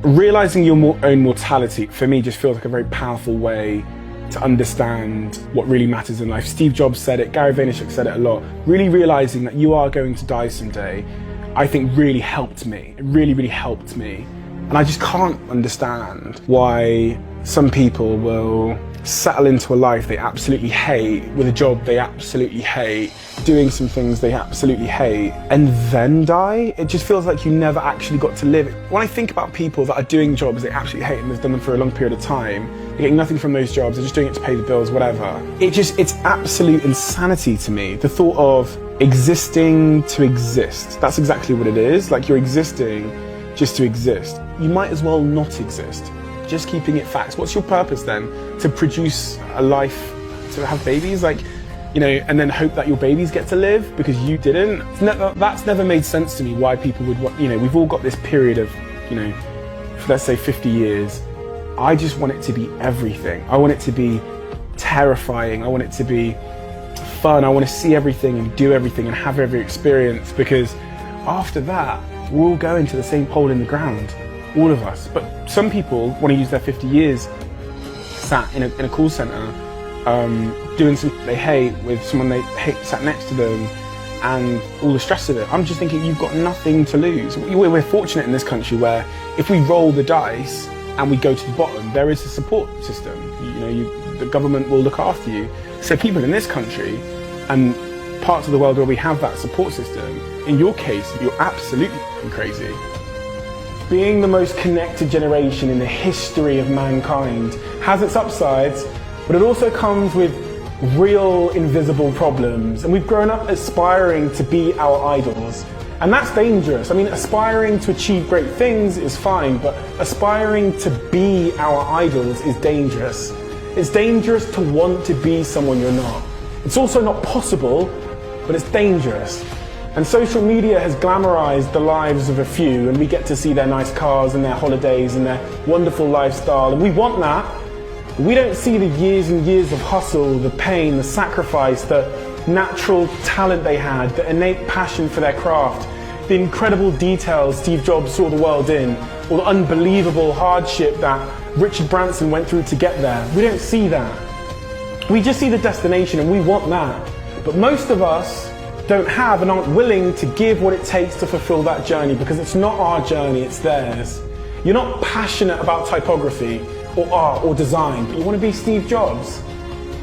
Realizing your own mortality, for me, just feels like a very powerful way to understand what really matters in life. Steve Jobs said it, Gary Vaynerchuk said it a lot. Really realizing that you are going to die someday, I think really helped me. It really, really helped me. And I just can't understand why some people will settle into a life they absolutely hate, with a job they absolutely hate, doing some things they absolutely hate, and then die. It just feels like you never actually got to live. When I think about people that are doing jobs they absolutely hate and they've done them for a long period of time, they're getting nothing from those jobs, they're just doing it to pay the bills, whatever. It's absolute insanity to me. The thought of existing to exist. That's exactly what it is. Like, you're existing just to exist. You might as well not exist. Just keeping it facts. What's your purpose then? To produce a life, to have babies? Like, you know, and then hope that your babies get to live because you didn't? That's never made sense to me, why people would want, you know, we've all got this period of, you know, let's say 50 years. I just want it to be everything. I want it to be terrifying. I want it to be fun. I want to see everything and do everything and have every experience, because after that, we're all going to the same hole in the ground. All of us. But some people want to use their 50 years sat in a call center doing something they hate with someone they hate sat next to them and all the stress of it. I'm just thinking, you've got nothing to lose. We're fortunate in this country where if we roll the dice and we go to the bottom, there is a support system. The government will look after you. So people in this country and parts of the world where we have that support system, in your case, you're absolutely crazy. Being the most connected generation in the history of mankind has its upsides, but it also comes with real invisible problems. And we've grown up aspiring to be our idols. And that's dangerous. I mean, aspiring to achieve great things is fine, but aspiring to be our idols is dangerous. It's dangerous to want to be someone you're not. It's also not possible, but it's dangerous. And social media has glamorized the lives of a few, and we get to see their nice cars and their holidays and their wonderful lifestyle, and we want that. But we don't see the years and years of hustle, the pain, the sacrifice, the natural talent they had, the innate passion for their craft, the incredible details Steve Jobs saw the world in, or the unbelievable hardship that Richard Branson went through to get there. We don't see that. We just see the destination, and we want that. But most of us don't have and aren't willing to give what it takes to fulfill that journey, because it's not our journey, it's theirs. You're not passionate about typography or art or design, but you want to be Steve Jobs.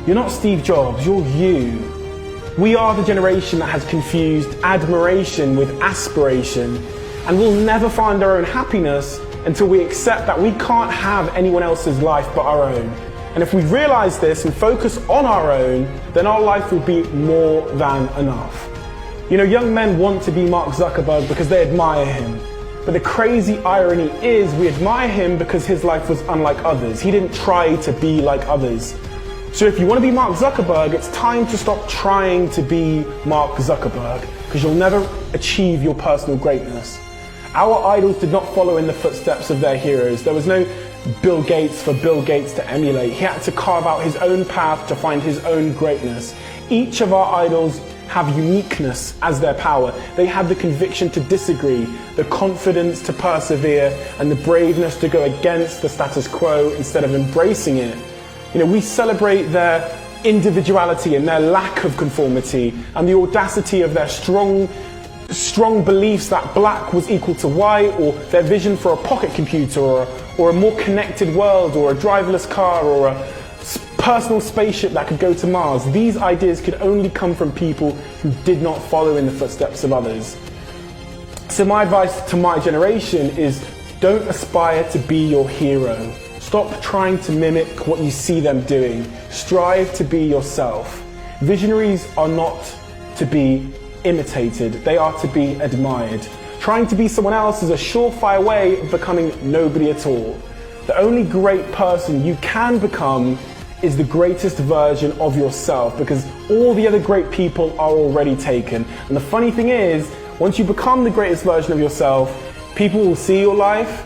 You're not Steve Jobs, you're you. We are the generation that has confused admiration with aspiration, and we'll never find our own happiness until we accept that we can't have anyone else's life but our own. And if we realize this and focus on our own, then our life will be more than enough. You know, young men want to be Mark Zuckerberg because they admire him. But the crazy irony is we admire him because his life was unlike others. He didn't try to be like others. So if you want to be Mark Zuckerberg, it's time to stop trying to be Mark Zuckerberg, because you'll never achieve your personal greatness. Our idols did not follow in the footsteps of their heroes. There was no Bill Gates for Bill Gates to emulate. He had to carve out his own path to find his own greatness. Each of our idols have uniqueness as their power. They have the conviction to disagree, the confidence to persevere, and the braveness to go against the status quo instead of embracing it. You know, we celebrate their individuality and their lack of conformity, and the audacity of their strong beliefs that black was equal to white, or their vision for a pocket computer, or a more connected world, or a driverless car, or a personal spaceship that could go to Mars. These ideas could only come from people who did not follow in the footsteps of others. So my advice to my generation is, don't aspire to be your hero. Stop trying to mimic what you see them doing. Strive to be yourself. Visionaries are not to be imitated, they are to be admired. Trying to be someone else is a surefire way of becoming nobody at all. The only great person you can become is the greatest version of yourself, because all the other great people are already taken. And the funny thing is, once you become the greatest version of yourself, people will see your life